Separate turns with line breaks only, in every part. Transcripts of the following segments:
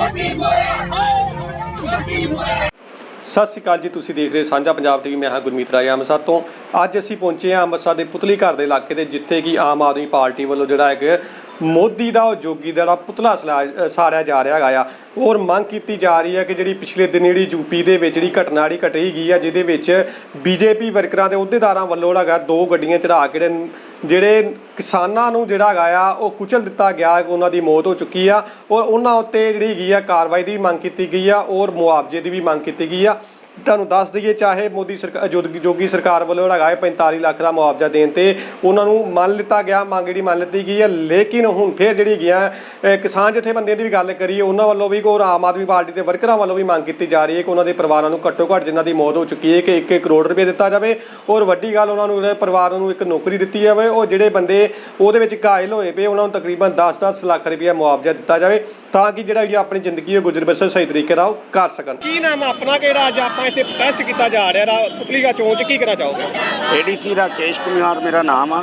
सत श्री अकाल जी, तुसीं देख रहे साझा पंजाब टीवी। मैं हाँ गुरमीत राजा ਅੰਮ੍ਰਿਤਸਰ ਤੋਂ। ਅੱਜ ਅਸੀਂ ਪਹੁੰਚੇ ਹਾਂ ਅੰਮ੍ਰਿਤਸਰ ਦੇ ਪੁਤਲੀ ਘਰ ਦੇ ਇਲਾਕੇ ਦੇ, ਜਿੱਥੇ ਕਿ ਆਮ ਆਦਮੀ ਪਾਰਟੀ ਵੱਲੋਂ ਜਿਹੜਾ ਇੱਕ ਮੋਦੀ ਦਾ ਜੋਗੀ ਦਾ ਪੁਤਲਾ ਸਾੜਿਆ ਜਾ ਰਿਹਾ ਹੈਗਾ ਆ। ਔਰ ਮੰਗ ਕੀਤੀ ਜਾ ਰਹੀ ਹੈ ਕਿ ਜਿਹੜੀ ਪਿਛਲੇ ਦਿਨ ਜਿਹੜੀ ਯੂਪੀ ਦੇ ਵਿੱਚ ਜਿਹੜੀ ਘਟਨਾ ਘਟੀ ਗਈ ਆ, ਜਿਹਦੇ ਵਿੱਚ ਬੀਜੇਪੀ ਵਰਕਰਾਂ ਦੇ ਅਹੁਦੇਦਾਰਾਂ ਵੱਲੋਂ ਹੈਗਾ 2 ਗੱਡੀਆਂ ਚੜਾ ਕੇ ਜਿਹੜੇ ਕਿਸਾਨਾਂ ਨੂੰ ਜਿਹੜਾ ਹੈਗਾ ਆ ਉਹ ਕੁਚਲ ਦਿੱਤਾ ਗਿਆ, ਉਹਨਾਂ ਦੀ ਮੌਤ ਹੋ ਚੁੱਕੀ ਆ। ਔਰ ਉਹਨਾਂ ਉੱਤੇ ਜਿਹੜੀ ਹੈਗੀ ਆ ਕਾਰਵਾਈ ਦੀ ਮੰਗ ਕੀਤੀ ਗਈ ਆ ਔਰ ਮੁਆਵਜ਼ੇ ਦੀ ਵੀ ਮੰਗ ਕੀਤੀ ਗਈ ਆ। ਤੁਹਾਨੂੰ ਦੱਸ ਦਈਏ, ਚਾਹੇ ਮੋਦੀ ਸਰਕਾਰ ਜੋਗੀ ਸਰਕਾਰ ਵੱਲੋਂ ਹੈਗਾ 45 ਲੱਖ ਦਾ ਮੁਆਵਜ਼ਾ ਦੇਣ ਤੇ ਉਹਨਾਂ ਨੂੰ ਮੰਨ ਲਿੱਤਾ ਗਿਆ, ਮੰਗ ਜਿਹੜੀ ਮੰਨ ਲਿੱਤੀ ਗਈ ਹੈ। ਲੇਕਿਨ ਹੁਣ ਫਿਰ ਜਿਹੜੀ ਹੈਗੀਆਂ ਕਿਸਾਨ ਜਥੇਬੰਦੀਆਂ ਦੀ ਵੀ ਗੱਲ ਕਰੀਏ, ਉਹਨਾਂ ਵੱਲੋਂ ਵੀ ਔਰ ਆਮ ਆਦਮੀ ਪਾਰਟੀ ਦੇ ਵਰਕਰਾਂ ਵੱਲੋਂ ਵੀ ਮੰਗ ਕੀਤੀ ਜਾ ਰਹੀ ਹੈ ਕਿ ਉਹਨਾਂ ਦੇ ਪਰਿਵਾਰਾਂ ਨੂੰ ਘੱਟੋ ਘੱਟ ਜਿਨ੍ਹਾਂ ਦੀ ਮੌਤ ਹੋ ਚੁੱਕੀ ਹੈ ਕਿ 1 ਕਰੋੜ ਰੁਪਏ ਦਿੱਤਾ ਜਾਵੇ। ਔਰ ਵੱਡੀ ਗੱਲ, ਉਹਨਾਂ ਨੂੰ ਪਰਿਵਾਰ ਨੂੰ ਇੱਕ ਨੌਕਰੀ ਦਿੱਤੀ ਜਾਵੇ। ਉਹ ਜਿਹੜੇ ਬੰਦੇ ਉਹਦੇ ਵਿੱਚ ਘਾਇਲ ਹੋਏ ਪਏ, ਉਹਨਾਂ ਨੂੰ ਤਕਰੀਬਨ 10-10 ਲੱਖ ਰੁਪਏ ਮੁਆਵਜ਼ਾ ਦਿੱਤਾ ਜਾਵੇ, ਤਾਂ ਕਿ ਜਿਹੜਾ ਆਪਣੀ ਜ਼ਿੰਦਗੀ ਉਹ ਗੁਜ਼ਰ ਬਸਰ ਸਹੀ ਤਰੀਕੇ ਨਾਲ ਕਰ ਸਕਣ। ਕੀ ਨਾਮ ਆਪਣਾ, ਕਿਹੜਾ ਅੱਜ ਆਪਾਂ ਇੱਥੇ ਪ੍ਰੋਟੈਸਟ ਕੀਤਾ ਜਾ ਰਿਹਾ ਪੁਤਲੀ ਘਰ ਚੌਂਕ 'ਚ, ਕੀ ਕਰਨਾ ਚਾਹੋਗੇ?
ADC ਰਾਕੇਸ਼ ਕੁਮਾਰ ਮੇਰਾ ਨਾਮ ਆ।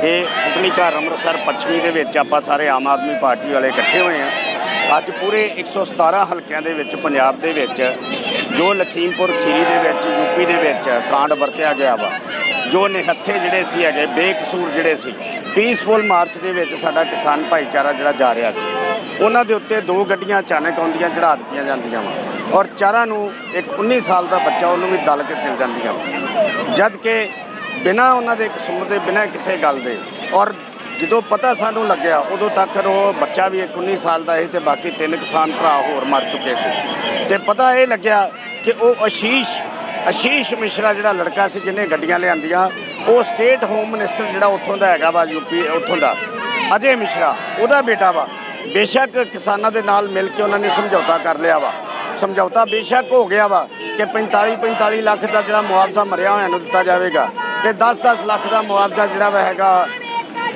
ਇਹ ਪੁਤਲੀ ਘਰ ਅੰਮ੍ਰਿਤਸਰ ਪੱਛਮੀ ਦੇ ਵਿੱਚ ਆਪਾਂ ਸਾਰੇ ਆਮ ਆਦਮੀ ਪਾਰਟੀ ਵਾਲੇ ਇਕੱਠੇ ਹੋਏ ਆ। ਅੱਜ ਪੂਰੇ 117 ਹਲਕਿਆਂ ਦੇ ਵਿੱਚ ਪੰਜਾਬ ਦੇ ਵਿੱਚ ਜੋ ਲਖੀਮਪੁਰ ਖੀਰੀ ਦੇ ਵਿੱਚ ਯੂਪੀ ਦੇ ਵਿੱਚ ਕਾਂਡ ਵਰਤਿਆ ਗਿਆ ਵਾ, ਜੋ ਨਿਹੱਥੇ ਜਿਹੜੇ ਸੀ ਹੈਗੇ ਬੇਕਸੂਰ ਜਿਹੜੇ ਸੀ, ਪੀਸਫੁਲ ਮਾਰਚ ਦੇ ਵਿੱਚ ਸਾਡਾ ਕਿਸਾਨ ਭਾਈਚਾਰਾ ਜਿਹੜਾ ਜਾ ਰਿਹਾ ਸੀ, ਉਹਨਾਂ ਦੇ ਉੱਤੇ 2 ਗੱਡੀਆਂ ਅਚਾਨਕ ਆਉਂਦੀਆਂ ਚੜ੍ਹਾ ਦਿੱਤੀਆਂ ਜਾਂਦੀਆਂ ਵਾ ਔਰ ਚਾਰਾਂ ਨੂੰ ਇੱਕ 19 ਸਾਲ ਦਾ ਬੱਚਾ ਉਹਨੂੰ ਵੀ ਦਲ ਕੇ ਚਲ ਜਾਂਦੀਆਂ ਵਾ, ਜਦ ਕਿ ਬਿਨਾਂ ਉਹਨਾਂ ਦੇ ਕਸੂਰ ਦੇ, ਬਿਨਾਂ ਕਿਸੇ ਗੱਲ ਦੇ। ਔਰ ਜਦੋਂ ਪਤਾ ਸਾਨੂੰ ਲੱਗਿਆ ਉਦੋਂ ਤੱਕ ਉਹ ਬੱਚਾ ਵੀ ਇੱਕ 19 ਸਾਲ ਦਾ ਸੀ ਤੇ ਬਾਕੀ 3 ਕਿਸਾਨ ਭਰਾ ਹੋਰ ਮਰ ਚੁੱਕੇ ਸੀ। ਤੇ ਪਤਾ ਇਹ ਲੱਗਿਆ ਕਿ ਉਹ ਆਸ਼ੀਸ਼ ਮਿਸ਼ਰਾ ਜਿਹੜਾ ਲੜਕਾ ਸੀ ਜਿਹਨੇ ਗੱਡੀਆਂ ਲਿਆਂਦੀਆਂ, ਉਹ ਸਟੇਟ ਹੋਮ ਮਿਨਿਸਟਰ ਜਿਹੜਾ ਉੱਥੋਂ ਦਾ ਹੈਗਾ ਵਾ ਯੂਪੀ, ਉੱਥੋਂ ਦਾ ਅਜੇ ਮਿਸ਼ਰਾ, ਉਹਦਾ ਬੇਟਾ ਵਾ। ਬੇਸ਼ੱਕ ਕਿਸਾਨਾਂ ਦੇ ਨਾਲ ਮਿਲ ਕੇ ਉਹਨਾਂ ਨੇ ਸਮਝੌਤਾ ਕਰ ਲਿਆ ਵਾ, ਸਮਝੌਤਾ ਬੇਸ਼ੱਕ ਹੋ ਗਿਆ ਵਾ ਕਿ 45 ਲੱਖ ਦਾ ਜਿਹੜਾ ਮੁਆਵਜ਼ਾ ਮਰਿਆ ਹੋਇਆਂ ਨੂੰ ਦਿੱਤਾ ਜਾਵੇਗਾ ਤੇ 10 ਲੱਖ ਦਾ ਮੁਆਵਜ਼ਾ ਜਿਹੜਾ ਵਾ ਹੈਗਾ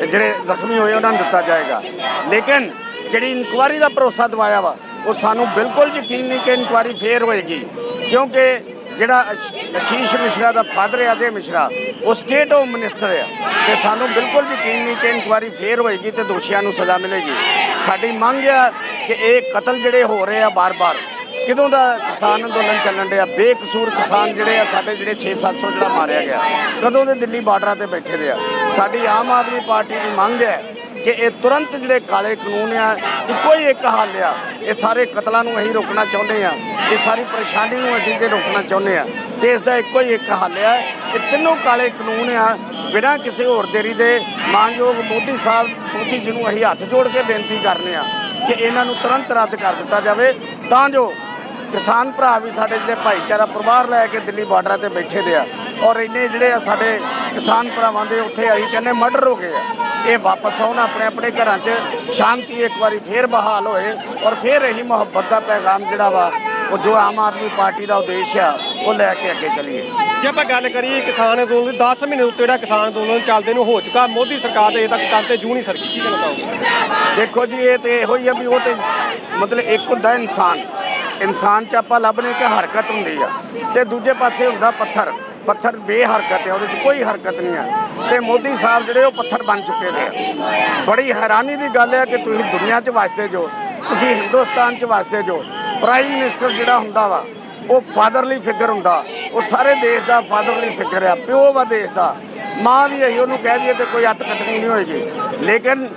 ਜਿਹੜੇ ਜ਼ਖਮੀ ਹੋਏ ਉਹਨਾਂ ਨੂੰ ਦਿੱਤਾ ਜਾਏਗਾ। ਲੇਕਿਨ ਜਿਹੜੀ ਇਨਕੁਆਇਰੀ ਦਾ ਭਰੋਸਾ ਦਿਵਾਇਆ ਵਾ, ਉਹ ਸਾਨੂੰ ਬਿਲਕੁਲ ਯਕੀਨ ਨਹੀਂ ਕਿ ਇਨਕੁਆਇਰੀ ਫੇਰ ਹੋਏਗੀ, ਕਿਉਂਕਿ ਜਿਹੜਾ ਆਸ਼ੀਸ਼ ਮਿਸ਼ਰਾ ਦਾ ਫਾਦਰ ਹੈ ਅਜੇ ਮਿਸ਼ਰਾ, ਉਹ ਸਟੇਟ ਹੋਮ ਮਿਨਿਸਟਰ ਆ ਤੇ ਸਾਨੂੰ ਬਿਲਕੁਲ ਯਕੀਨ ਨਹੀਂ ਕਿ ਇਨਕੁਆਇਰੀ ਫੇਰ ਹੋਏਗੀ ਤੇ ਦੋਸ਼ੀਆਂ ਨੂੰ ਸਜ਼ਾ ਮਿਲੇਗੀ। ਸਾਡੀ ਮੰਗ ਆ ਕਿ ਇਹ ਕਤਲ ਜਿਹੜੇ ਹੋ ਰਹੇ ਆ ਬਾਰ-ਬਾਰ, ਕਿਦੋਂ ਦਾ ਕਿਸਾਨ ਅੰਦੋਲਨ ਚੱਲਣ ਡਿਆ, ਬੇਕਸੂਰ ਕਿਸਾਨ ਜਿਹੜੇ ਆ ਸਾਡੇ ਜਿਹੜੇ 600-700 ਜਿਹੜਾ ਮਾਰਿਆ ਗਿਆ, ਕਦੋਂ ਦੇ ਦਿੱਲੀ ਬਾਰਡਰਾਂ ਤੇ ਬੈਠੇ ਦੇ ਆ। ਸਾਡੀ ਆਮ ਆਦਮੀ ਪਾਰਟੀ ਦੀ ਮੰਗ ਹੈ ਕਿ ਇਹ ਤੁਰੰਤ ਜਿਹੜੇ ਕਾਲੇ ਕਾਨੂੰਨ ਆ, ਇੱਕੋ ਹੀ ਇੱਕ ਹੱਲ ਆ। ਇਹ ਸਾਰੇ ਕਤਲਾਂ ਨੂੰ ਅਸੀਂ ਰੋਕਣਾ ਚਾਹੁੰਦੇ ਆ, ਇਹ ਸਾਰੀ ਪਰੇਸ਼ਾਨੀ ਨੂੰ ਅਸੀਂ ਜੇ ਰੋਕਣਾ ਚਾਹੁੰਦੇ ਆ ਤੇ ਇਸ ਦਾ ਇੱਕੋ ਹੀ ਇੱਕ ਹੱਲ ਆ। ਇਹ ਤਿੰਨੋਂ ਕਾਲੇ ਕਾਨੂੰਨ ਆ, ਬਿਨਾਂ ਕਿਸੇ ਹੋਰ ਦੇਰੀ ਦੇ ਮਾਨਯੋਗ ਮੋਦੀ ਜੀ ਨੂੰ ਅਸੀਂ ਹੱਥ ਜੋੜ ਕੇ ਬੇਨਤੀ ਕਰਨੇ ਆ ਕਿ ਇਹਨਾਂ ਨੂੰ ਤੁਰੰਤ ਰੱਦ ਕਰ ਦਿੱਤਾ ਜਾਵੇ, ਤਾਂ ਜੋ ਕਿਸਾਨ ਭਰਾ ਵੀ ਸਾਡੇ ਜਿਹੜੇ ਭਾਈਚਾਰਾ ਪਰਿਵਾਰ ਲੈ ਕੇ ਦਿੱਲੀ ਬਾਰਡਰਾਂ ਤੇ ਬੈਠੇ ਦੇ ਆ ਔਰ ਇੰਨੇ ਜਿਹੜੇ ਆ ਸਾਡੇ ਕਿਸਾਨ ਭਰਾਵਾਂ ਦੇ ਉੱਥੇ ਅਸੀਂ ਕਹਿੰਦੇ ਮਰਡਰ ਹੋ ਗਏ ਆ, ਇਹ ਵਾਪਸ ਆਉਣ ਆਪਣੇ ਆਪਣੇ ਘਰਾਂ 'ਚ, ਸ਼ਾਂਤੀ ਇੱਕ ਵਾਰੀ ਫੇਰ ਬਹਾਲ ਹੋਏ ਔਰ ਫੇਰ ਇਹੀ ਮੁਹੱਬਤ ਦਾ ਪੈਗਾਮ ਜਿਹੜਾ ਵਾ ਉਹ ਜੋ ਆਮ ਆਦਮੀ ਪਾਰਟੀ ਦਾ ਉਦੇਸ਼ ਆ ਉਹ ਲੈ ਕੇ ਅੱਗੇ ਚੱਲੀਏ।
ਜੇ ਆਪਾਂ ਗੱਲ ਕਰੀਏ ਕਿਸਾਨ ਅੰਦੋਲਨ 10 ਮਹੀਨੇ ਉੱਤੇ ਜਿਹੜਾ ਕਿਸਾਨ ਅੰਦੋਲਨ ਚੱਲਦੇ ਨੂੰ ਹੋ ਚੁੱਕਾ, ਮੋਦੀ ਸਰਕਾਰ ਦੇ ਤੱਕ ਕੰਮ ਤੇ ਜੂ ਨਹੀਂ ਸਰਕੀ, ਕੀ ਕਹਿਣਾ ਚਾਹੋਗੇ?
ਦੇਖੋ ਜੀ, ਇਹ ਤੇ ਇਹੋ ਹੀ ਆ ਵੀ ਉਹ ਤੇ ਮਤਲਬ ਇੱਕ ਹੁੰਦਾ ਇਨਸਾਨ 'ਚ ਆਪਾਂ ਲੱਭਨੇ ਕਿ ਹਰਕਤ ਹੁੰਦੀ ਆ ਤੇ ਦੂਜੇ ਪਾਸੇ ਹੁੰਦਾ ਪੱਥਰ ਬੇਹਰਕਤ ਹੈ, ਉਹਦੇ 'ਚ ਕੋਈ ਹਰਕਤ ਨਹੀਂ ਆ ਤੇ ਮੋਦੀ ਸਾਹਿਬ ਜਿਹੜੇ ਉਹ ਪੱਥਰ ਬਣ ਚੁੱਕੇ ਨੇ ਆ। ਬੜੀ ਹੈਰਾਨੀ ਦੀ ਗੱਲ ਹੈ ਕਿ ਤੁਸੀਂ ਦੁਨੀਆ 'ਚ ਵਸਦੇ ਜੋ, ਤੁਸੀਂ ਹਿੰਦੁਸਤਾਨ 'ਚ ਵਸਦੇ ਜੋ, ਪ੍ਰਾਈਮ ਮਿਨਿਸਟਰ ਜਿਹੜਾ ਹੁੰਦਾ ਵਾ ਉਹ ਫਾਦਰਲੀ ਫਿਗਰ ਹੁੰਦਾ, ਉਹ ਸਾਰੇ ਦੇਸ਼ ਦਾ ਫਾਦਰਲੀ ਫਿਗਰ ਆ, ਪਿਓ ਵਾ ਦੇਸ਼ ਦਾ। ਮਾਂ ਵੀ ਇਹੀ ਉਹਨੂੰ ਕਹਿ ਦਈਏ ਤੇ ਕੋਈ ਅੱਤ ਕਤਨੀ ਨਹੀਂ ਹੋਏਗੀ। ਲੇਕਿਨ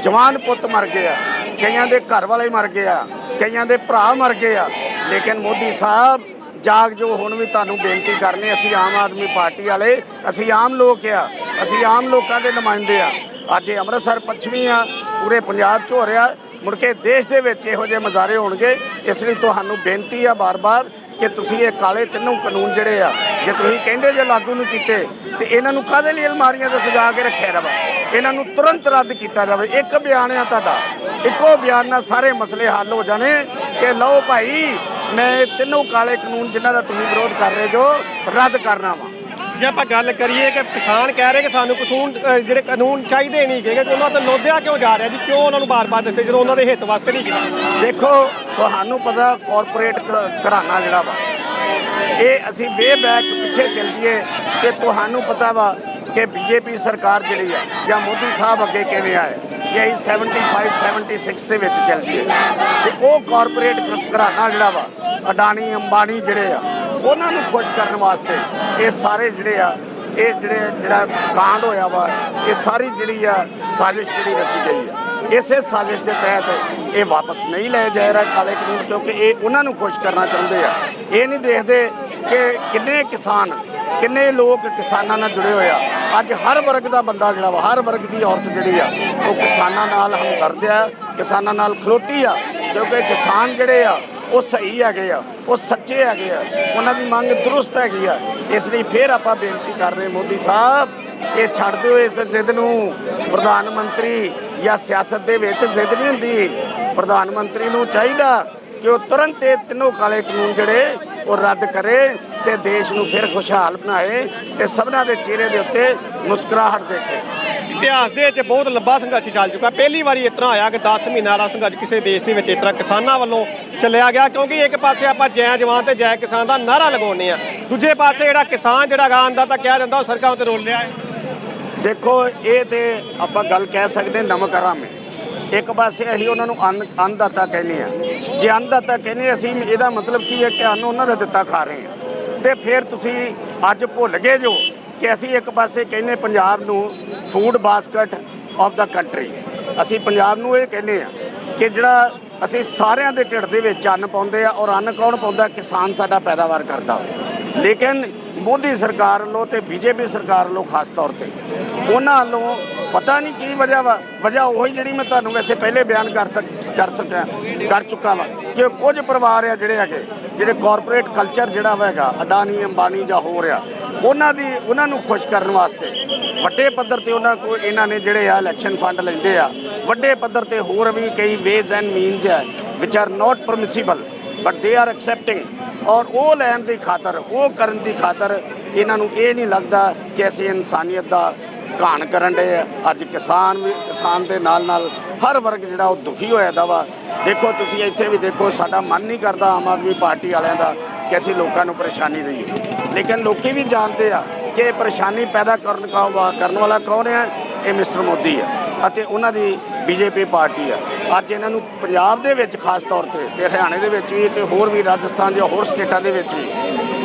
ਜਵਾਨ ਪੁੱਤ ਮਰ ਗਏ ਆ, ਕਈਆਂ ਦੇ ਘਰ ਵਾਲੇ ਮਰ ਗਏ ਆ, ਕਈਆਂ ਦੇ ਭਰਾ ਮਰ ਗਏ ਆ। ਲੇਕਿਨ ਮੋਦੀ ਸਾਹਿਬ ਜਾਗ ਜੋ, ਹੁਣ ਵੀ ਤੁਹਾਨੂੰ ਬੇਨਤੀ ਕਰਨੀ, ਅਸੀਂ ਆਮ ਆਦਮੀ ਪਾਰਟੀ ਵਾਲੇ, ਅਸੀਂ ਆਮ ਲੋਕ ਆ, ਅਸੀਂ ਆਮ ਲੋਕਾਂ ਦੇ ਨੁਮਾਇੰਦੇ ਆ। ਅੱਜ ਇਹ ਅੰਮ੍ਰਿਤਸਰ ਪੱਛਮੀ ਆ, ਪੂਰੇ ਪੰਜਾਬ 'ਚ ਹੋ ਰਿਹਾ, ਮੁੜ ਕੇ ਦੇਸ਼ ਦੇ ਵਿੱਚ ਇਹੋ ਜਿਹੇ ਮੁਜ਼ਾਹਰੇ ਹੋਣਗੇ। ਇਸ ਲਈ ਤੁਹਾਨੂੰ ਬੇਨਤੀ ਆ ਬਾਰ-ਬਾਰ ਕਿ ਤੁਸੀਂ ਇਹ ਕਾਲੇ ਤਿੰਨੋਂ ਕਾਨੂੰਨ ਜਿਹੜੇ ਆ, ਜੇ ਤੁਸੀਂ ਕਹਿੰਦੇ ਜੇ ਲਾਗੂ ਨਹੀਂ ਕੀਤੇ ਤੇ ਇਹਨਾਂ ਨੂੰ ਕਾਹਦੇ ਲਈ ਅਲਮਾਰੀਆਂ 'ਚ ਸਜਾ ਕੇ ਰੱਖਿਆ ਰਵਾ, ਇਹਨਾਂ ਨੂੰ ਤੁਰੰਤ ਰੱਦ ਕੀਤਾ ਜਾਵੇ। ਇੱਕ ਬਿਆਨ ਆ ਤੁਹਾਡਾ, ਇੱਕੋ ਬਿਆਨ ਨਾਲ ਸਾਰੇ ਮਸਲੇ ਹੱਲ ਹੋ ਜਾਣੇ ਕਿ ਲਓ ਭਾਈ, ਮੈਂ ਤਿੰਨੋਂ ਕਾਲੇ ਕਾਨੂੰਨ ਜਿਨ੍ਹਾਂ ਦਾ ਤੁਸੀਂ ਵਿਰੋਧ ਕਰ ਰਹੇ ਜੋ, ਰੱਦ ਕਰਨਾ ਵਾ।
ਜੇ ਆਪਾਂ ਗੱਲ ਕਰੀਏ ਕਿ ਕਿਸਾਨ ਕਹਿ ਰਹੇ ਕਿ ਸਾਨੂੰ ਜਿਹੜੇ ਕਾਨੂੰਨ ਚਾਹੀਦੇ ਨਹੀਂ ਕਿ ਉਹਨਾਂ ਤੋਂ ਲੋਧਿਆ ਕਿਉਂ ਜਾ ਰਿਹਾ ਜੀ, ਕਿਉਂ ਉਹਨਾਂ ਨੂੰ ਬਾਰ-ਬਾਰ ਦਿੱਤੇ ਜਦੋਂ ਉਹਨਾਂ ਦੇ ਹਿੱਤ ਵਾਸਤੇ ਨਹੀਂ ਕੀਤਾ?
ਦੇਖੋ, ਤੁਹਾਨੂੰ ਪਤਾ ਕਾਰਪੋਰੇਟ ਘਰਾਣਾ ਜਿਹੜਾ ਵਾ, ਇਹ ਅਸੀਂ ਵੇ ਬੈਕ ਪਿੱਛੇ ਚੱਲ ਜਾਈਏ ਤੇ ਤੁਹਾਨੂੰ ਪਤਾ ਵਾ ਕਿ ਬੀਜੇਪੀ ਸਰਕਾਰ ਜਿਹੜੀ ਆ ਜਾਂ ਮੋਦੀ ਸਾਹਿਬ ਅੱਗੇ ਕਿਵੇਂ ਆਏ, ਕਿ ਅਸੀਂ 75 76 ਦੇ ਵਿੱਚ ਚੱਲ ਜਾਈਏ ਤੇ ਉਹ ਕਾਰਪੋਰੇਟ ਘਰਾਣਾ ਜਿਹੜਾ ਵਾ ਅਡਾਨੀ ਅੰਬਾਨੀ ਜਿਹੜੇ ਆ ਉਹਨਾਂ ਨੂੰ ਖੁਸ਼ ਕਰਨ ਵਾਸਤੇ ਇਹ ਸਾਰੇ ਜਿਹੜੇ ਆ ਜਿਹੜਾ ਕਾਂਡ ਹੋਇਆ ਵਾ ਇਹ ਸਾਰੀ ਜਿਹੜੀ ਆ ਸਾਜ਼ਿਸ਼ ਜਿਹੜੀ ਰਚੀ ਗਈ ਆ। ਇਸੇ ਸਾਜ਼ਿਸ਼ ਦੇ ਤਹਿਤ ਇਹ ਵਾਪਸ ਨਹੀਂ ਲੈ ਜਾ ਰਿਹਾ ਕਾਲੇ ਕਾਨੂੰਨ, ਕਿਉਂਕਿ ਇਹ ਉਹਨਾਂ ਨੂੰ ਖੁਸ਼ ਕਰਨਾ ਚਾਹੁੰਦੇ ਆ। ਇਹ ਨਹੀਂ ਦੇਖਦੇ ਕਿ ਕਿੰਨੇ ਕਿਸਾਨ, ਕਿੰਨੇ ਲੋਕ ਕਿਸਾਨਾਂ ਨਾਲ ਜੁੜੇ ਹੋਏ ਆ। ਅੱਜ ਹਰ ਵਰਗ ਦਾ ਬੰਦਾ ਜਿਹੜਾ ਵਾ, ਹਰ ਵਰਗ ਦੀ ਔਰਤ ਜਿਹੜੀ ਆ ਉਹ ਕਿਸਾਨਾਂ ਨਾਲ ਹਮਦਰਦ ਆ, ਕਿਸਾਨਾਂ ਨਾਲ ਖਲੋਤੀ ਆ, ਕਿਉਂਕਿ ਕਿਸਾਨ ਜਿਹੜੇ ਆ ਉਹ ਸਹੀ ਹੈਗੇ ਆ, ਉਹ ਸੱਚੇ ਹੈਗੇ ਆ, ਉਹਨਾਂ ਦੀ ਮੰਗ ਦਰੁਸਤ ਹੈਗੀ ਆ। ਇਸ ਲਈ ਫਿਰ ਆਪਾਂ ਬੇਨਤੀ ਕਰ ਰਹੇ ਮੋਦੀ ਸਾਹਿਬ, ਇਹ ਛੱਡ ਦਿਓ ਇਸ ਜਿੱਦ ਨੂੰ। ਪ੍ਰਧਾਨ ਮੰਤਰੀ ਜਾਂ ਸਿਆਸਤ ਦੇ ਵਿੱਚ ਜ਼ਿੱਦ ਨਹੀਂ ਹੁੰਦੀ। ਪ੍ਰਧਾਨ ਮੰਤਰੀ ਨੂੰ ਚਾਹੀਦਾ ਕਿ ਉਹ ਤੁਰੰਤ ਇਹ ਤਿੰਨੋਂ ਕਾਲੇ ਕਾਨੂੰਨ ਜਿਹੜੇ ਉਹ ਰੱਦ ਕਰੇ ਤੇ ਦੇਸ਼ ਨੂੰ ਫਿਰ ਖੁਸ਼ਹਾਲ ਬਣਾਏ ਤੇ ਸਭਨਾਂ ਦੇ ਚਿਹਰੇ ਦੇ ਉੱਤੇ ਮੁਸਕਰਾਹਟ ਦੇਖੇ।
ਇਤਿਹਾਸ ਦੇ ਵਿੱਚ ਬਹੁਤ ਲੰਬਾ ਸੰਘਰਸ਼ ਚੱਲ ਚੁੱਕਾ। ਪਹਿਲੀ ਵਾਰੀ ਇਸ ਤਰ੍ਹਾਂ ਹੋਇਆ ਕਿ 10 ਮਹੀਨਿਆਂ ਦਾ ਸੰਘਰਸ਼ ਕਿਸੇ ਦੇਸ਼ ਦੇ ਵਿੱਚ ਇਸ ਤਰ੍ਹਾਂ ਕਿਸਾਨਾਂ ਵੱਲੋਂ ਚੱਲਿਆ ਗਿਆ, ਕਿਉਂਕਿ ਇੱਕ ਪਾਸੇ ਆਪਾਂ ਜੈ ਜਵਾਨ ਤੇ ਜੈ ਕਿਸਾਨ ਦਾ ਨਾਅਰਾ ਲਗਾਉਂਦੇ ਆ, ਦੂਜੇ ਪਾਸੇ ਜਿਹੜਾ ਕਿਸਾਨ ਜਿਹੜਾ ਗਾਂਦਾ ਤਾਂ ਕਿਹਾ ਜਾਂਦਾ ਉਹ ਸੜਕਾਂ ਉੱਤੇ ਰੋਲ ਲਿਆ ਹੈ।
ਦੇਖੋ ਇਹ ਤੇ ਆਪਾਂ ਗੱਲ ਕਹਿ ਸਕਦੇ ਨਮਕ ਹਰਾਮ। ਇੱਕ ਪਾਸੇ ਅਸੀਂ ਉਹਨਾਂ ਨੂੰ ਅੰਨਦਾਤਾ ਕਹਿੰਦੇ ਆ। ਜੇ ਅੰਨਦਾਤਾ ਕਹਿੰਦੇ ਅਸੀਂ, ਇਹਦਾ ਮਤਲਬ ਕੀ ਹੈ ਕਿ ਅੰਨ ਉਹਨਾਂ ਦਾ ਦਿੱਤਾ ਖਾ ਰਹੇ ਹਾਂ। ਤੇ ਫਿਰ ਤੁਸੀਂ ਅੱਜ ਭੁੱਲ ਗਏ ਜੋ ਕਿ ਅਸੀਂ ਇੱਕ ਪਾਸੇ ਕਹਿੰਦੇ ਪੰਜਾਬ ਨੂੰ food basket of the country. ਅਸੀਂ ਪੰਜਾਬ ਨੂੰ ਇਹ ਕਹਿੰਦੇ ਆ ਕਿ ਜਿਹੜਾ ਅਸੀਂ ਸਾਰਿਆਂ ਦੇ ਢਿੱਡ ਦੇ ਵਿੱਚ ਅੰਨ ਪਾਉਂਦੇ ਆ, ਔਰ ਅੰਨ ਕੌਣ ਪਾਉਂਦਾ? ਕਿਸਾਨ ਸਾਡਾ ਪੈਦਾਵਾਰ ਕਰਦਾ। ਲੇਕਿਨ ਮੋਦੀ ਸਰਕਾਰ ਵੱਲੋਂ ਤੇ ਬੀਜੇਪੀ ਸਰਕਾਰ ਵੱਲੋਂ ਖਾਸ ਤੌਰ ਤੇ ਉਹਨਾਂ ਵੱਲੋਂ ਪਤਾ ਨਹੀਂ ਕੀ ਵਜ੍ਹਾ ਵਾ। ਵਜ੍ਹਾ ਉਹੀ ਜਿਹੜੀ ਮੈਂ ਤੁਹਾਨੂੰ ਵੈਸੇ ਪਹਿਲੇ ਬਿਆਨ ਕਰ ਚੁੱਕਾ ਵਾ ਕਿ ਕੁਝ ਪਰਿਵਾਰ ਆ ਜਿਹੜੇ ਹੈਗੇ, ਜਿਹੜੇ ਕਾਰਪੋਰੇਟ ਕਲਚਰ ਜਿਹੜਾ ਵਾ ਹੈਗਾ ਅਡਾਨੀ ਅੰਬਾਨੀ ਜਾਂ ਹੋ ਰਿਹਾ, ਉਹਨਾਂ ਨੂੰ ਖੁਸ਼ ਕਰਨ ਵਾਸਤੇ ਵੱਡੇ ਪੱਧਰ ਤੇ ਇਹਨਾਂ ਨੇ ਜਿਹੜੇ ਆ ਇਲੈਕਸ਼ਨ ਫੰਡ ਲੈਂਦੇ ਆ। ਵੱਡੇ ਪੱਧਰ ਤੇ ਹੋਰ ਵੀ ਕਈ ਵੇਜ਼ ਐਂਡ ਮੀਨਸ ਹੈ which are not permissible but they are accepting, ਔਰ ਉਹ ਲੈਣ ਦੀ ਖਾਤਰ, ਉਹ ਕਰਨ ਦੀ ਖਾਤਰ ਇਹਨਾਂ ਨੂੰ ਇਹ ਨਹੀਂ ਲੱਗਦਾ ਕਿ ਅਸੀਂ ਇਨਸਾਨੀਅਤ ਦਾ ਘਾਣ ਕਰਨ ਦੇ ਆ। ਅੱਜ ਕਿਸਾਨ ਦੇ ਨਾਲ ਹਰ ਵਰਗ ਜਿਹੜਾ ਉਹ ਦੁਖੀ ਹੋਇਆ ਦਾ ਵਾ। ਦੇਖੋ ਤੁਸੀਂ ਇੱਥੇ ਵੀ ਦੇਖੋ, ਸਾਡਾ ਮਨ ਨਹੀਂ ਕਰਦਾ ਆਮ ਆਦਮੀ ਪਾਰਟੀ ਵਾਲਿਆਂ ਦਾ ਕਿ ਅਸੀਂ ਲੋਕਾਂ ਨੂੰ ਪਰੇਸ਼ਾਨੀ ਦਈਏ, ਲੇਕਿਨ ਲੋਕੀ ਵੀ ਜਾਣਦੇ ਆ ਕਿ ਇਹ ਪਰੇਸ਼ਾਨੀ ਪੈਦਾ ਕਰਨ ਵਾਲਾ ਕੌਣ ਹੈ? ਇਹ ਮਿਸਟਰ ਮੋਦੀ ਆ ਅਤੇ ਉਹਨਾਂ ਦੀ ਬੀਜੇਪੀ ਪਾਰਟੀ ਆ। ਅੱਜ ਇਹਨਾਂ ਨੂੰ ਪੰਜਾਬ ਦੇ ਵਿੱਚ ਖਾਸ ਤੌਰ ਤੇ ਹਰਿਆਣੇ ਦੇ ਵਿੱਚ ਵੀ ਤੇ ਹੋਰ ਵੀ ਰਾਜਸਥਾਨ ਜਾਂ ਹੋਰ ਸਟੇਟਾਂ ਦੇ ਵਿੱਚ ਵੀ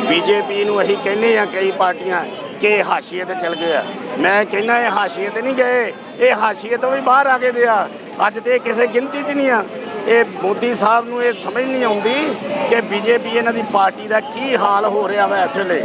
ਬੀਜੇਪੀ ਨੂੰ ਅਸੀਂ ਕਹਿੰਦੇ ਆ ਕਈ ਪਾਰਟੀਆਂ ਕਿ ਹਾਸ਼ੀਏ ਤੇ ਚਲ ਗਏ ਆ। ਮੈਂ ਕਹਿੰਦਾ ਇਹ ਹਾਸ਼ੀਏ ਤੇ ਨਹੀਂ ਗਏ, ਇਹ ਹਾਸ਼ੀਏ ਤੋਂ ਵੀ ਬਾਹਰ ਆ ਗਏ ਦੇ ਆ। ਅੱਜ ਤੇ ਕਿਸੇ ਗਿਣਤੀ 'ਚ ਨਹੀਂ ਆ। ਇਹ ਮੋਦੀ ਸਾਹਿਬ ਨੂੰ ਇਹ ਸਮਝ ਨਹੀਂ ਆਉਂਦੀ ਕਿ ਬੀਜੇਪੀ ਇਹਨਾਂ ਦੀ ਪਾਰਟੀ ਦਾ ਕੀ ਹਾਲ ਹੋ ਰਿਹਾ ਵਾ ਇਸ ਵੇਲੇ।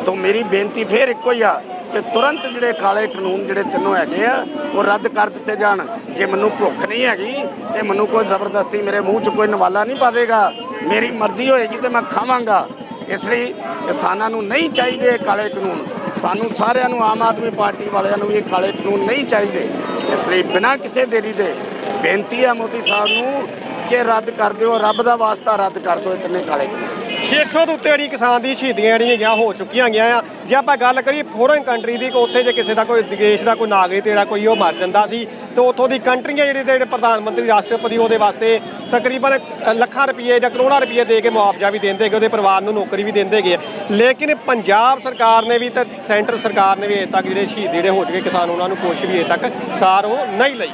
ਤਾਂ ਮੇਰੀ ਬੇਨਤੀ ਫਿਰ ਇੱਕੋ ਹੀ ਆ ਕਿ ਤੁਰੰਤ ਜਿਹੜੇ ਕਾਲੇ ਕਾਨੂੰਨ ਜਿਹੜੇ ਤਿੰਨੋਂ ਹੈਗੇ ਆ ਉਹ ਰੱਦ ਕਰ ਦਿੱਤੇ ਜਾਣ। ਜੇ ਮੈਨੂੰ ਭੁੱਖ ਨਹੀਂ ਹੈਗੀ ਤੇ ਮੈਨੂੰ ਕੋਈ ਜ਼ਬਰਦਸਤੀ ਮੇਰੇ ਮੂੰਹ 'ਚ ਕੋਈ ਨਵਾਲਾ ਨਹੀਂ ਪਾ ਦੇਗਾ। ਮੇਰੀ ਮਰਜ਼ੀ ਹੋਏਗੀ ਤੇ ਮੈਂ ਖਾਵਾਂਗਾ। ਇਸ ਲਈ ਕਿਸਾਨਾਂ ਨੂੰ ਨਹੀਂ ਚਾਹੀਦੇ ਕਾਲੇ ਕਾਨੂੰਨ। ਸਾਨੂੰ ਸਾਰਿਆਂ ਨੂੰ, ਆਮ ਆਦਮੀ ਪਾਰਟੀ ਵਾਲਿਆਂ ਨੂੰ ਇਹ ਕਾਲੇ ਕਾਨੂੰਨ ਨਹੀਂ ਚਾਹੀਦੇ। ਇਸ ਲਈ ਬਿਨਾਂ ਕਿਸੇ ਦੇਰੀ ਦੇ ਬੇਨਤੀ ਆ ਮੋਦੀ ਸਾਹਿਬ ਨੂੰ ਕਿ ਰੱਦ ਕਰ ਦਿਓ, ਰੱਬ ਦਾ ਵਾਸਤਾ ਰੱਦ ਕਰ ਦਿਓ ਇਹ ਤਿੰਨੇ ਕਾਲੇ ਕਾਨੂੰਨ।
600 ਤੋਂ ਉੱਤੇ ਜਿਹੜੀ ਕਿਸਾਨ ਦੀ ਸ਼ਹੀਦੀਆਂ ਜਿਹੜੀਆਂ ਹੋ ਚੁੱਕੀਆਂ ਗਈਆਂ ਆ। ਜੇ ਆਪਾਂ ਗੱਲ ਕਰੀਏ ਫੋਰਨ ਕੰਟਰੀ ਦੀ, ਕਿ ਉੱਥੇ ਜੇ ਕਿਸੇ ਦਾ ਕੋਈ ਦੇਸ਼ ਦਾ ਕੋਈ ਨਾਗਰਿਕ ਜਿਹੜਾ ਕੋਈ ਉਹ ਮਰ ਜਾਂਦਾ ਸੀ ਤੇ ਉੱਥੋਂ ਦੀ ਕੰਟਰੀਆਂ ਜਿਹੜੇ ਪ੍ਰਧਾਨ ਮੰਤਰੀ ਰਾਸ਼ਟਰਪਤੀ ਉਹਦੇ ਵਾਸਤੇ ਤਕਰੀਬਨ ਲੱਖਾਂ ਰੁਪਏ ਜਾਂ ਕਰੋੜਾਂ ਰੁਪਏ ਦੇ ਕੇ ਮੁਆਵਜ਼ਾ ਵੀ ਦਿੰਦੇ ਗਏ, ਉਹਦੇ ਪਰਿਵਾਰ ਨੂੰ ਨੌਕਰੀ ਵੀ ਦਿੰਦੇ ਗਏ। ਲੇਕਿਨ ਪੰਜਾਬ ਸਰਕਾਰ ਨੇ ਵੀ ਤੇ ਸੈਂਟਰ ਸਰਕਾਰ ਨੇ ਵੀ ਅਜੇ ਤੱਕ ਜਿਹੜੇ ਸ਼ਹੀਦ ਜਿਹੜੇ ਹੋ ਚੁੱਕੇ ਕਿਸਾਨ ਉਹਨਾਂ ਨੂੰ ਕੁਛ ਵੀ ਅਜੇ ਤੱਕ ਸਾਰ ਉਹ ਨਹੀਂ ਲਈ।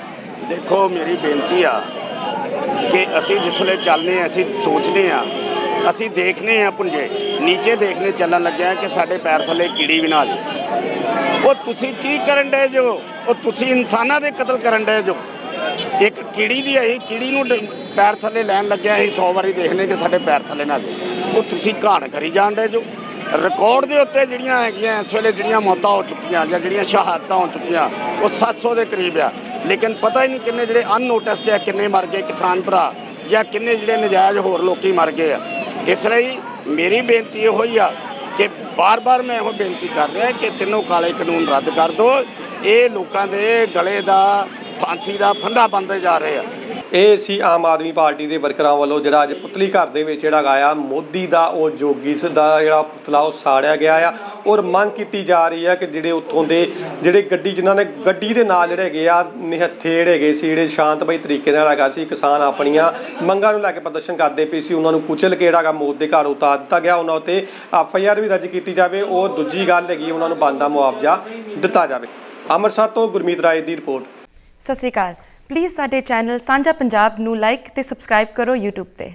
ਦੇਖੋ ਮੇਰੀ ਬੇਨਤੀ ਆ ਕਿ ਅਸੀਂ ਜਿਸ ਵੇਲੇ ਚੱਲਦੇ ਹਾਂ, ਅਸੀਂ ਸੋਚਦੇ ਹਾਂ, ਅਸੀਂ ਦੇਖਨੇ ਆ ਪੁੰਜੇ ਨੀਚੇ ਦੇਖਨੇ ਚੱਲਣ ਲੱਗਿਆ ਕਿ ਸਾਡੇ ਪੈਰ ਥੱਲੇ ਕੀੜੀ ਵੀ ਨਾ ਜਾਵੇ। ਉਹ ਤੁਸੀਂ ਕੀ ਕਰਨ ਡਏ ਜੋ? ਉਹ ਤੁਸੀਂ ਇਨਸਾਨਾਂ ਦੇ ਕਤਲ ਕਰਨ ਡਏ ਜੋ। ਇੱਕ ਕੀੜੀ ਦੀ ਅਸੀਂ ਕੀੜੀ ਨੂੰ ਪੈਰ ਥੱਲੇ ਲੈਣ ਲੱਗਿਆ, ਅਸੀਂ 100 ਵਾਰੀ ਦੇਖਨੇ ਕਿ ਸਾਡੇ ਪੈਰ ਥੱਲੇ ਨਾ ਜਾਵੇ। ਉਹ ਤੁਸੀਂ ਘਾਣ ਕਰੀ ਜਾਣ ਡਏ ਜੋ। ਰਿਕਾਰਡ ਦੇ ਉੱਤੇ ਜਿਹੜੀਆਂ ਹੈਗੀਆਂ ਇਸ ਵੇਲੇ ਜਿਹੜੀਆਂ ਮੌਤਾਂ ਹੋ ਚੁੱਕੀਆਂ ਜਾਂ ਜਿਹੜੀਆਂ ਸ਼ਹਾਦਤਾਂ ਹੋ ਚੁੱਕੀਆਂ ਉਹ 700 ਦੇ ਕਰੀਬ ਆ। ਲੇਕਿਨ ਪਤਾ ਹੀ ਨਹੀਂ ਕਿੰਨੇ ਜਿਹੜੇ ਅਨਨੋਟਿਸਡ ਆ, ਕਿੰਨੇ ਮਰ ਗਏ ਕਿਸਾਨ ਭਰਾ, ਜਾਂ ਕਿੰਨੇ ਜਿਹੜੇ ਨਜਾਇਜ਼ ਹੋਰ ਲੋਕੀ ਮਰ ਗਏ ਆ। ਇਸ ਲਈ ਮੇਰੀ ਬੇਨਤੀ ਇਹੋ ਹੀ ਆ ਕਿ ਬਾਰ-ਬਾਰ ਮੈਂ ਇਹੋ ਬੇਨਤੀ ਕਰ ਰਿਹਾ ਕਿ ਤਿੰਨੋਂ ਕਾਲੇ ਕਾਨੂੰਨ ਰੱਦ ਕਰ ਦਿਓ। ਇਹ ਲੋਕਾਂ ਦੇ ਗਲੇ ਦਾ ਫਾਂਸੀ ਦਾ ਫੰਦਾ ਬਣਦੇ ਜਾ ਰਹੇ ਆ।
ਇਹ ਸੀ ਆਮ ਆਦਮੀ ਪਾਰਟੀ ਦੇ ਵਰਕਰਾਂ ਵੱਲੋਂ ਜਿਹੜਾ ਅੱਜ ਪੁਤਲੀ ਘਰ ਦੇ ਵਿੱਚ ਜਿਹੜਾ ਗਾਇਆ ਮੋਦੀ ਦਾ ਉਹ ਜੋਗੀ ਦਾ ਜਿਹੜਾ ਪੁਤਲਾ ਉਹ ਸਾੜਿਆ ਗਿਆ ਆ। ਔਰ ਮੰਗ ਕੀਤੀ ਜਾ ਰਹੀ ਹੈ ਕਿ ਜਿਹੜੇ ਉੱਥੋਂ ਦੇ ਜਿਹੜੇ ਜਿਨ੍ਹਾਂ ਨੇ ਗੱਡੀ ਦੇ ਨਾਲ ਜਿਹੜੇ ਹੈਗੇ ਆ ਨਿਹੱਥੇ ਜਿਹੜੇ ਹੈਗੇ ਸੀ, ਜਿਹੜੇ ਸ਼ਾਂਤਮਈ ਤਰੀਕੇ ਨਾਲ ਹੈਗਾ ਸੀ, ਕਿਸਾਨ ਆਪਣੀਆਂ ਮੰਗਾਂ ਨੂੰ ਲੈ ਕੇ ਪ੍ਰਦਰਸ਼ਨ ਕਰਦੇ ਪਏ ਸੀ, ਉਹਨਾਂ ਨੂੰ ਕੁਚਲ ਕੇ ਜਿਹੜਾ ਮੌਤ ਦੇ ਘਰ ਉਤਾਰ ਦਿੱਤਾ ਗਿਆ। ਉਹਨਾਂ ਉੱਤੇ FIR ਵੀ ਦਰਜ ਕੀਤੀ ਜਾਵੇ। ਉਹ ਦੂਜੀ ਗੱਲ ਹੈਗੀ ਉਹਨਾਂ ਨੂੰ ਬਣਦਾ ਮੁਆਵਜ਼ਾ ਦਿੱਤਾ ਜਾਵੇ। ਅੰਮ੍ਰਿਤਸਰ ਤੋਂ ਗੁਰਮੀਤ ਰਾਏ ਦੀ ਰਿਪੋਰਟ।
ਸਤਿ ਸ਼੍ਰੀ ਅਕਾਲ। ਪਲੀਜ਼ ਸਾਡੇ ਚੈਨਲ ਸਾਂਝਾ ਪੰਜਾਬ ਨੂੰ ਲਾਈਕ ਤੇ ਸਬਸਕ੍ਰਾਈਬ ਕਰੋ YouTube ਤੇ।